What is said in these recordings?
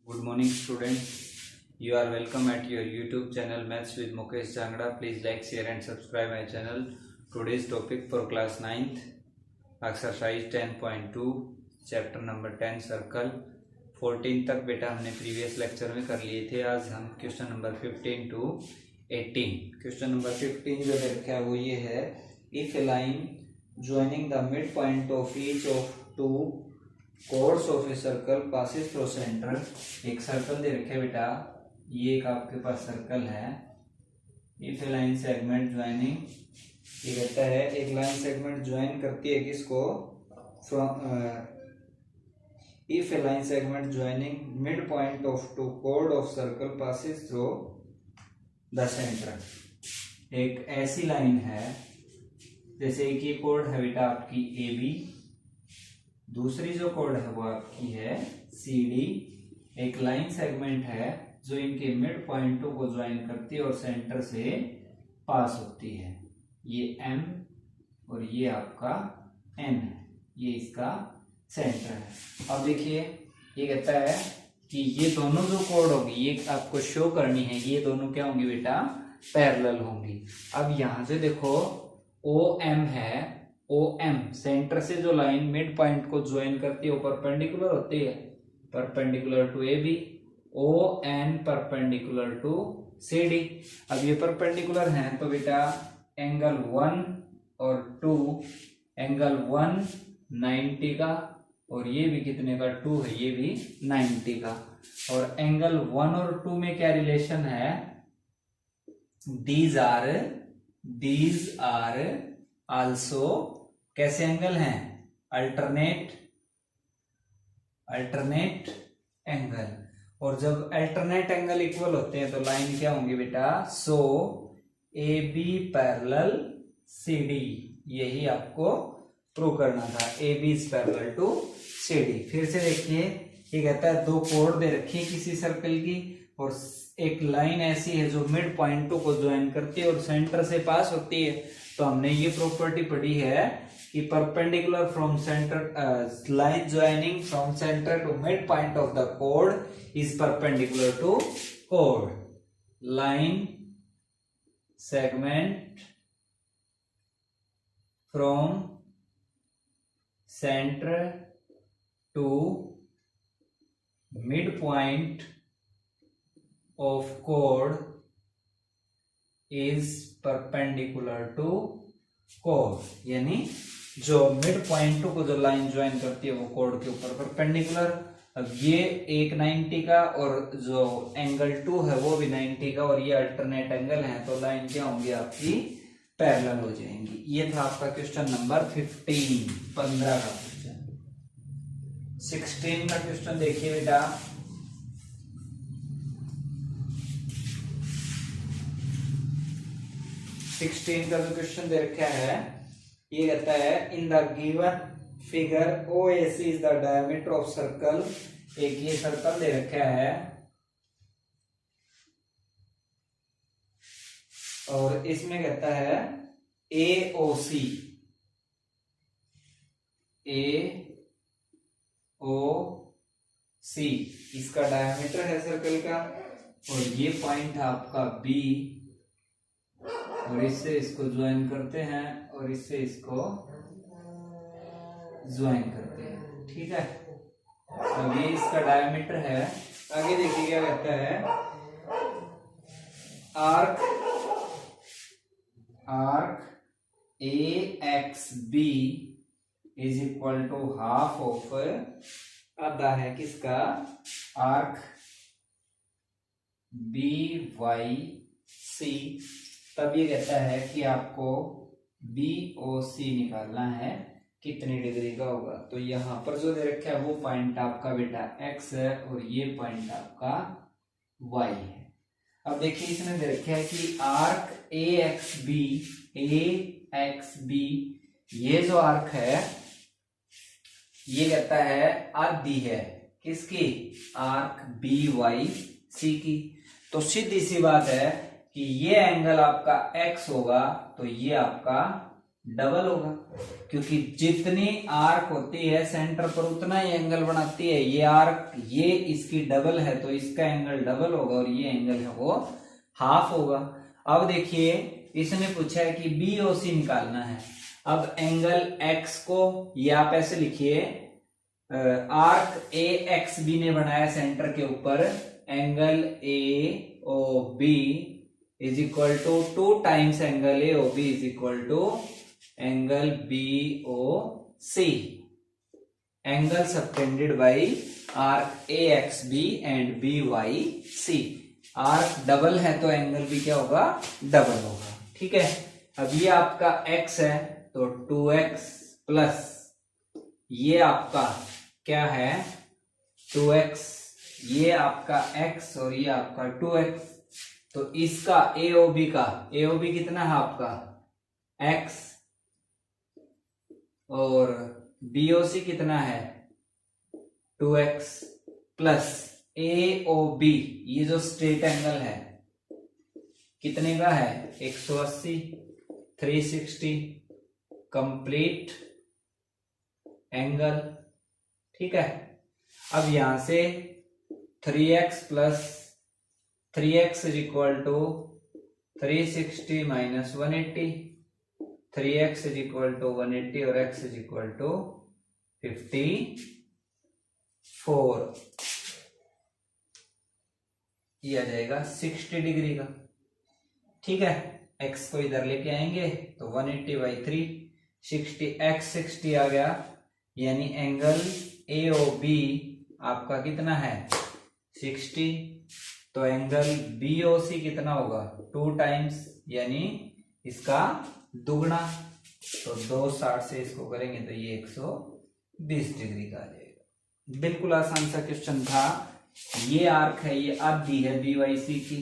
Good morning, students. You are welcome at your YouTube channel Maths with Mukesh Jangra. Please like, share, and subscribe my channel. Today's topic for class 9th, exercise 10.2, chapter number 10 circle. 14 तक बेटा हमने previous lecture में कर लिए थे. आज हम question number 15 to 18. Question number 15 जो रखा है वो ये है, if a line joining the midpoint of each of two chords of a circle passes through center. एक सर्कल दे रखे बेटा, ये एक आपके पास सर्कल है. If a line segment joining, ये कहता है एक लाइन सेगमेंट ज्वाइन करती है किसको, from if a line segment joining mid point of two chord of circle passes through the center. एक ऐसी लाइन है जैसे एक ये कोड है बेटा आपकी ए बी, दूसरी जो कोड है वो आपकी है सी डी. एक लाइन सेगमेंट है जो इनके मिड पॉइंटों को ज्वाइन करती है और सेंटर से पास होती है. ये एम और ये आपका एन है, ये इसका सेंटर है. अब देखिए ये कहता है कि ये दोनों जो कोड होगी ये आपको शो करनी है, ये दोनों क्या होंगी बेटा, पैरेलल होंगी. अब यहां से देखो ओ एम है, ओ एम सेंटर से जो लाइन मिड पॉइंट को ज्वाइन करती है वो परपेंडिकुलर होती है, perpendicular to A B. O N perpendicular to C D. अब ये परपेंडिकुलर हैं तो बेटा एंगल 1 और 2, एंगल 1 90 का और ये भी कितने का, 2 है, ये भी 90 का. और एंगल 1 और 2 में क्या रिलेशन है, दीज आर आल्सो कैसे एंगल हैं, अल्टरनेट एंगल. और जब अल्टरनेट एंगल इक्वल होते हैं तो लाइन क्या होंगी बेटा, so A B parallel C D. यही आपको प्रूव करना था, A B is parallel to C D. फिर से देखिए ये कहता है दो कोड दे रखी है किसी सर्कल की और एक लाइन ऐसी है जो मिड पॉइंटों को ज्वाइन करती है और सेंटर से पास होती है. तो हमने ये प्रॉपर्टी पढ़ी है कि perpendicular from centre, line joining from centre to mid point of the code is perpendicular to code. Line segment from centre to mid point of chord is perpendicular to chord. यानी जो mid point को जो line join करती है वो code के ऊपर perpendicular. अब ये एक 90 का और जो एंगल 2 है वो भी 90 का और ये अल्टरनेट एंगल है, तो लाइन क्या होंगी आपकी, पैरेलल हो जाएंगी. ये था आपका क्वेश्चन नंबर 15 का क्वेश्चन. 16 का क्वेश्चन देखिए बेटा. 16 का जो क्वेश्चन दे रखा है ये कहता है, in the given figure O A C is the diameter of circle. एक ये सर्कल दे रखा है और इसमें कहता है ए ओ सी इसका डायमीटर है सर्कल का और ये पॉइंट है आपका बी और इससे इसको ज्वाइन करते हैं और इससे इसको ज्वाइन करते हैं. ठीक है, अब ये इसका डायमीटर है. आगे देखिए क्या कहता है, arc A X B is equal to half of, आधा है किसका, आर्क बी वाई सी. तब ये कहता है कि आपको बी ओ सी निकालना है, कितनी डिग्री का होगा. तो यहां पर जो दे रखा है वो पॉइंट आपका बेटा एक्स है और ये पॉइंट आपका वाई है. अब देखिए इसने दे रखा है कि आर्क ए एक्स बी, ये जो आर्क है ये कहता है आधी है किसकी, आर्क बी वाई सी की. तो सीधी सी बात है कि ये एंगल आपका x होगा तो ये आपका डबल होगा, क्योंकि जितनी आर्क होती है सेंटर पर उतना ही एंगल बनाती है। ये आर्क ये इसकी डबल है तो इसका एंगल डबल होगा और ये एंगल है वो हाफ होगा। अब देखिए इसने पूछा है कि BOC निकालना है। अब एंगल x को ये आप ऐसे लिखिए, आर्क AXB ने बनाया सेंटर के ऊपर, angle AOB is equal to 2 times angle AOB is equal to angle BOC, angle subtended by arc AXB and BYC। Arc double है तो एंगल भी क्या होगा, डबल होगा। ठीक है, अब ये आपका x है तो 2x प्लस ये आपका क्या है 2x, ये आपका x और ये आपका 2x, तो इसका AOB कितना है आपका x और BOC कितना है 2x प्लस AOB ये जो स्ट्रेट एंगल है कितने का है 180, 360 कंप्लीट एंगल। ठीक है, अब यहां से 3x plus 3x is equal to 360 minus 180, 3x is equal to 180 और x इज इक्वल टू 54, ये आ जाएगा 60 डिग्री का। ठीक है, x को इधर लेके आएंगे तो 180 बाई 3 60, x 60 आ गया, यानी एंगल AOB आपका कितना है 60, तो एंगल BOC कितना होगा 2 टाइम्स यानी इसका दुगना, तो 260 से इसको करेंगे तो ये 120 डिग्री का आ जाएगा। बिल्कुल आसान सा क्वेश्चन था। ये आर्क है, ये आधी है BYC की,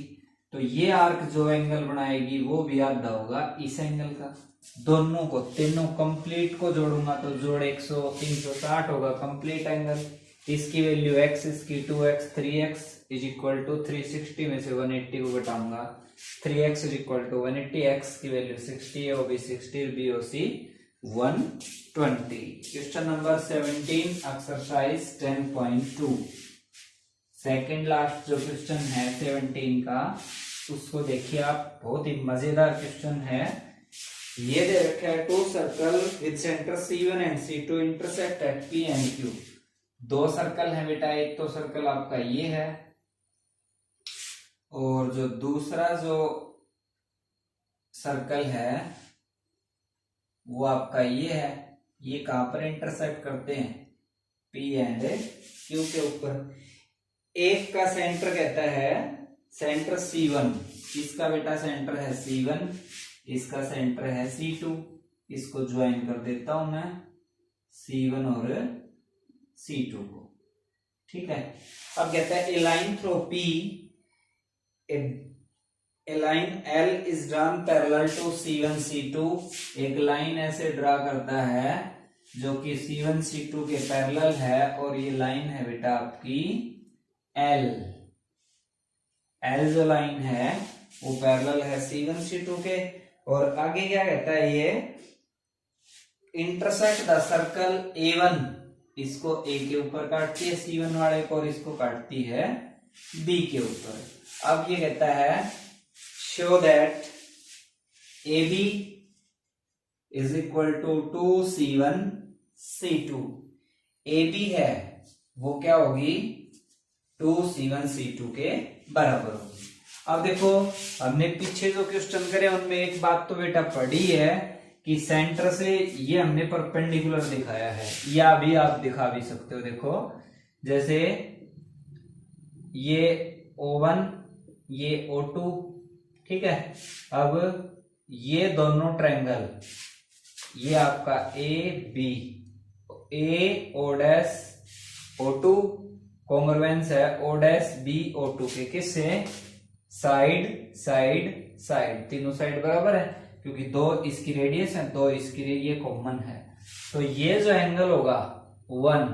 तो ये आर्क जो एंगल बनाएगी वो भी आधा होगा इस एंगल का। दोनों को तीनों कंप्लीट को जोड़ूंगा तो जोड़ 360 होगा कंप्लीट एंगल। इसकी वैल्यू x, इसकी 2x, 3x is equal to 360 में से 180 को घटाऊंगा, 3x is equal to 180, x की value 60, OB 60, BOC 120। Question number 17 exercise 10.2, second last जो क्वेश्चन है 17 का उसको देखिए आप, बहुत ही मजेदार क्वेश्चन है। ये दे रखा है 2 circle with centre C1 and C2 intersect at P and Q। 2 circle है बेटा, एक तो सर्कल आपका ये है और जो दूसरा जो सर्कल है वो आपका ये है। ये कहां पर इंटरसेक्ट करते हैं P एंड Q के ऊपर। एक का सेंटर कहता है सेंटर C1, इसका बेटा सेंटर है C1, इसका सेंटर है C2, इसको ज्वाइन कर देता हूं मैं C1 और C2 को। ठीक है, अब कहता है a line through P, a line L is drawn parallel to C1 C2। एक लाइन ऐसे ड्रा करता है जो कि C1 C2 के पैरेलल है और ये लाइन है बेटा आपकी L जो लाइन है वो पैरेलल है C1 C2 के। और आगे क्या कहता है ये इंटरसेक्ट द सर्कल A1, इसको A के ऊपर काटती है C1 वाले को और इसको काटती है B के ऊपर। अब ये कहता है show that AB is equal to 2C1 C2। AB है वो क्या होगी 2C1 C2 के बराबर होगी। अब देखो हमने पीछे जो क्वेश्चन करे उनमें एक बात तो बेटा पढ़ी है कि सेंटर से ये हमने परपेंडिकुलर दिखाया है, या भी आप दिखा भी सकते हो। देखो जैसे ये O1 ये O2, ठीक है। अब ये दोनों ट्रायंगल, ये आपका AB AO dash O2 congruence है O डैश B O2 के, किससे साइड साइड साइड, तीनों साइड बराबर है क्योंकि 2 इसकी रेडियस है 2 इसकी, ये कॉमन है। तो ये जो एंगल होगा 1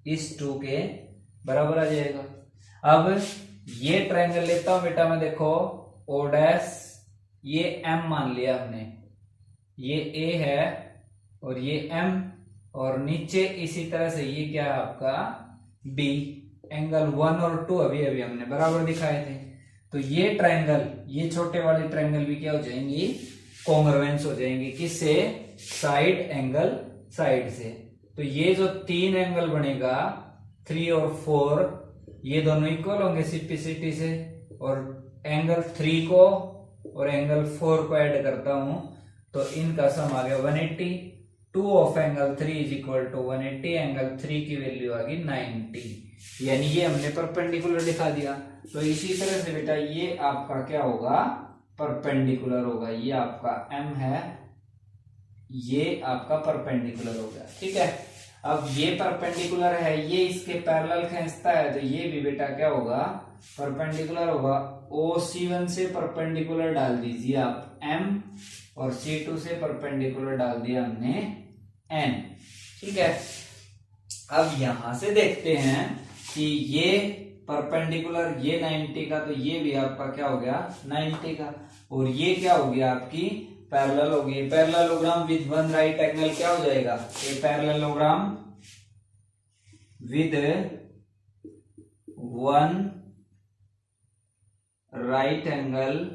इस 2 के बराबर आ जाएगा। अब ये ट्रायंगल लेता हूं बेटा मैं, देखो O डैश ये M मान लिया हमने, ये A है और ये M, और नीचे इसी तरह से ये क्या है आपका B। एंगल 1 और 2 अभी अभी हमने बराबर दिखाए थे, तो ये ट्रायंगल, ये छोटे वाले ट्रायंगल भी क्या हो जाएंगी, कॉन्ग्रुएंस हो जाएंगे। किससे, साइड एंगल साइड से। तो ये जो 3 एंगल बनेगा 3 और 4, ये दोनों इक्वल होंगे सिम्प्लिसिटी से, और एंगल 3 को और एंगल 4 को ऐड करता हूं तो इनका सम आ गया 180। 2 of angle 3 is equal to 180, angle 3 की वैल्यू आ गई 90, यानी ये हमने परपेंडिकुलर दिखा दिया। तो इसी तरह से बेटा ये आपका क्या होगा, परपेंडिकुलर होगा। ये आपका M है, ये आपका परपेंडिकुलर हो गया, ठीक है। अब ये परपेंडिकुलर है, ये इसके पैरेलल खींचता है, तो ये भी बेटा क्या होगा, परपेंडिकुलर होगा। OC1 से परपेंडिकुलर डाल दीजिए आप M, और C2 से परपेंडिकुलर डाल दिया हमने N, ठीक है। अब यहां से देखते हैं कि ये परपेंडिकुलर, ये 90 का, तो ये भी आपका क्या हो गया 90 का, और ये क्या हो गया आपकी पैरेलल हो गई। Parallelogram with one right angle क्या हो जाएगा, ये parallelogram with one right angle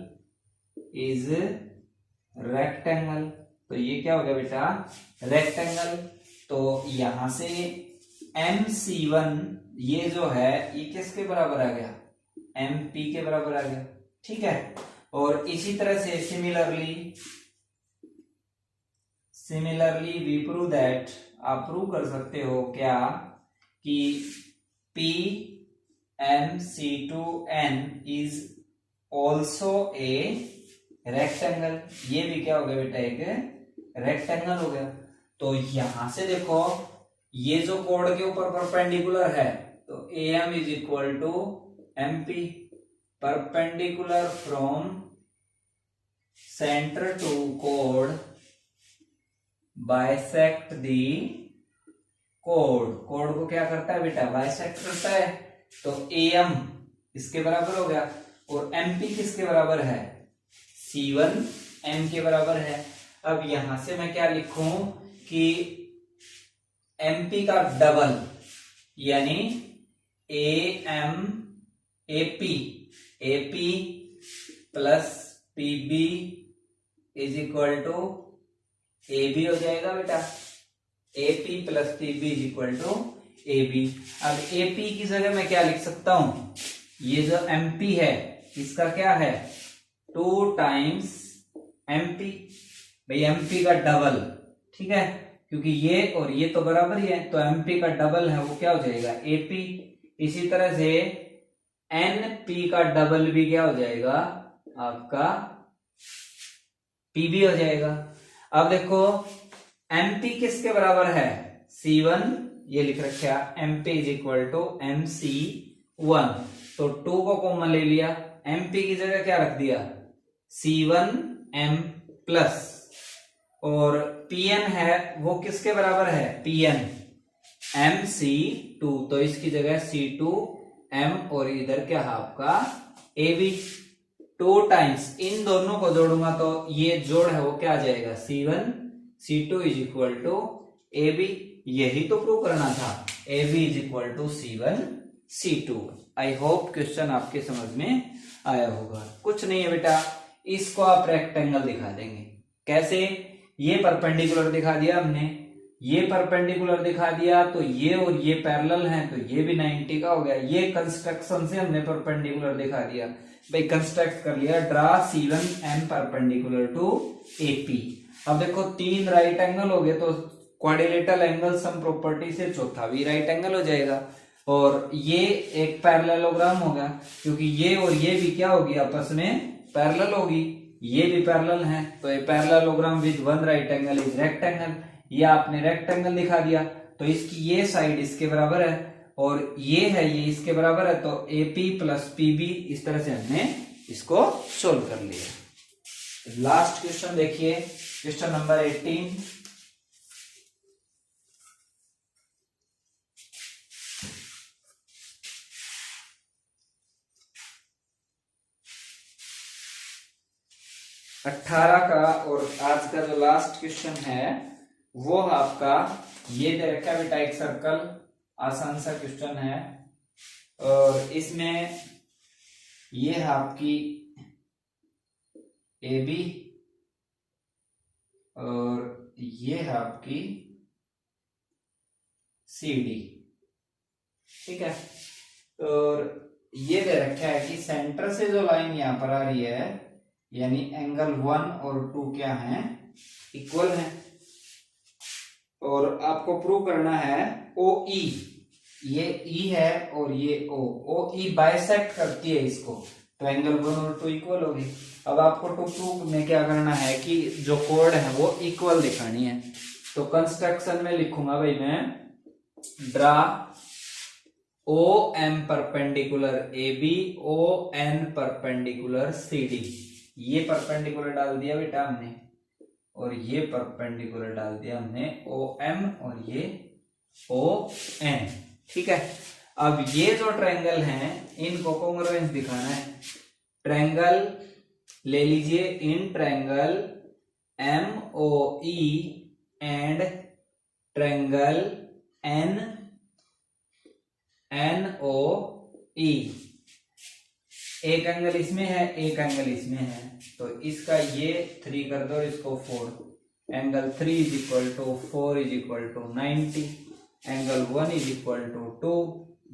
is rectangle. तो ये क्या हो गया बेटा, रेक्टेंगल। तो यहां से MC1 ये जो है ये किसके बराबर आ गया, MP के बराबर आ गया, ठीक है। और इसी तरह से सिमिलरली वी प्रूव दैट, आप प्रूव कर सकते हो क्या कि PMC2N is also a rectangle. ये भी क्या हो गया बेटा, एक रेक्टेंगल हो गया। तो यहां से देखो ये जो कोड के ऊपर परपेंडिकुलर है, तो AM is equal to MP, perpendicular from centre to code bisect the code. Code को क्या करता है बेटा, बाइसेक्ट करता है। तो AM इसके बराबर हो गया, और MP किसके बराबर है, C1 M के बराबर है। अब यहां से मैं क्या लिखूं कि MP का डबल यानी AP plus PB is equal to AB हो जाएगा बेटा। AP plus PB is equal to AB। अब AP की जगह मैं क्या लिख सकता हूं, ये जो MP है इसका क्या है 2 टाइम्स MP, भाई MP का डबल, ठीक है, क्योंकि ये और ये तो बराबर ही है, तो MP का डबल है वो क्या हो जाएगा AP। इसी तरह से NP का डबल भी क्या हो जाएगा आपका PB हो जाएगा। अब देखो MP किसके बराबर है, C1, ये लिख रखा MP is equal to MC1, तो 2 को कॉमन ले लिया, MP की जगह क्या रख दिया C1M प्लस, और PN है वो किसके बराबर है PN MC2, तो इसकी जगह C2M, और इधर क्या है आपका AB। 2 टाइम्स इन दोनों को जोड़ूंगा तो ये जोड़ है वो क्या आ जाएगा C1 C2 is equal to AB। यही तो प्रूव करना था, AB is equal to C1 C2। I hope question आपके समझ में आया होगा। कुछ नहीं है बेटा, इसको आप रेक्टेंगल दिखा देंगे। कैसे, ये परपेंडिकुलर दिखा दिया हमने, ये परपेंडिकुलर दिखा दिया, तो ये और ये पैरेलल हैं, तो ये भी 90 का हो गया। ये कंस्ट्रक्शन से हमने परपेंडिकुलर दिखा दिया, भाई कंस्ट्रक्ट कर लिया, draw C1M perpendicular to AP। अब देखो 3 राइट एंगल हो गए, तो क्वाड्रिलेटरल एंगल सम प्रॉपर्टी से चौथा भी राइट एंगल हो जाएगा, और ये एक पैरेललोग्राम होगा, क्योंकि ये और ये भी क्या होगी आपस में पैरेलल होगी, ये भी पैरेलल है, तो ये parallelogram with one right angle is rectangle. ये आपने रेक्टेंगल दिखा दिया, तो इसकी ये साइड इसके बराबर है, और ये है ये इसके बराबर है, तो AP प्लस PB, इस तरह से हमने इसको सोल्व कर लिया। लास्ट क्वेश्चन देखिए, क्वेश्चन नंबर 18। अठारह का और आज का जो लास्ट क्वेश्चन है वो आपका ये दे रखा है बेटा एक सर्कल, आसान सा क्वेश्चन है, और इसमें ये है आपकी ए बी और ये है आपकी सी डी, ठीक है। और ये दे रखा है कि सेंटर से जो लाइन यहां पर आ रही है, यानी एंगल 1 और 2 क्या है, इक्वल है, और आपको प्रूव करना है ओ ई, ये ई है और ये ओ ई बाइसेक्ट करती है इसको, तो एंगल 1 और 2 इक्वल होगी। अब आपको टू प्रूव में क्या करना है कि जो कोड है वो इक्वल दिखानी है। तो कंस्ट्रक्शन में लिखूंगा भाई मैं, draw O M perpendicular A B, O N perpendicular C D. ये परपेंडिकुलर डाल दिया बेटा हमने, और ये परपेंडिकुलर डाल दिया हमने ओ एम और ये ओ एन, ठीक है। अब ये जो ट्रायंगल हैं इनको कॉन्ग्रुएंस दिखाना है। ट्रायंगल ले लीजिए, in triangle M O E and triangle N N O E, एक एंगल इसमें है एक एंगल इसमें है, तो इसका ये 3 कर दो, इसको 4, angle 3 is equal to 4 is equal to 90, angle 1 is equal to 2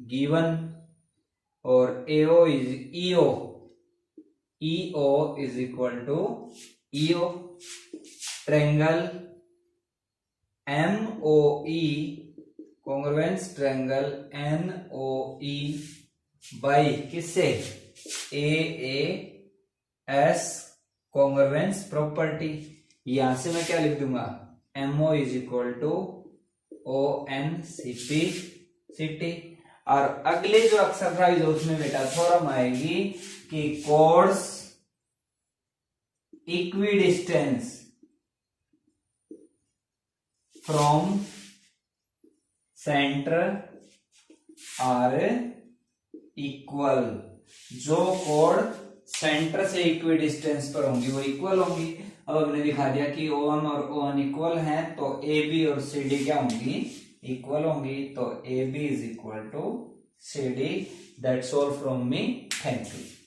given, और AO is EO, EO is equal to EO. Triangle M O E congruence triangle N O E by किससे, ए एस कॉन्ग्रुएंस प्रॉपर्टी। यहां से मैं क्या लिख दूंगा, MO is equal to O N C P C T. और अगले जो एक्सरसाइज है उसमें बेटा थ्योरम आएगी कि chords equidistance from centre are equal. जो कोड सेंटर से इक्विडिस्टेंस पर होंगी वो इक्वल होंगी। अब हमने दिखा दिया कि O1 और O1 इक्वल हैं, तो AB और CD क्या होंगी, इक्वल होंगी। तो AB is equal to CD। That's all from me, thank you.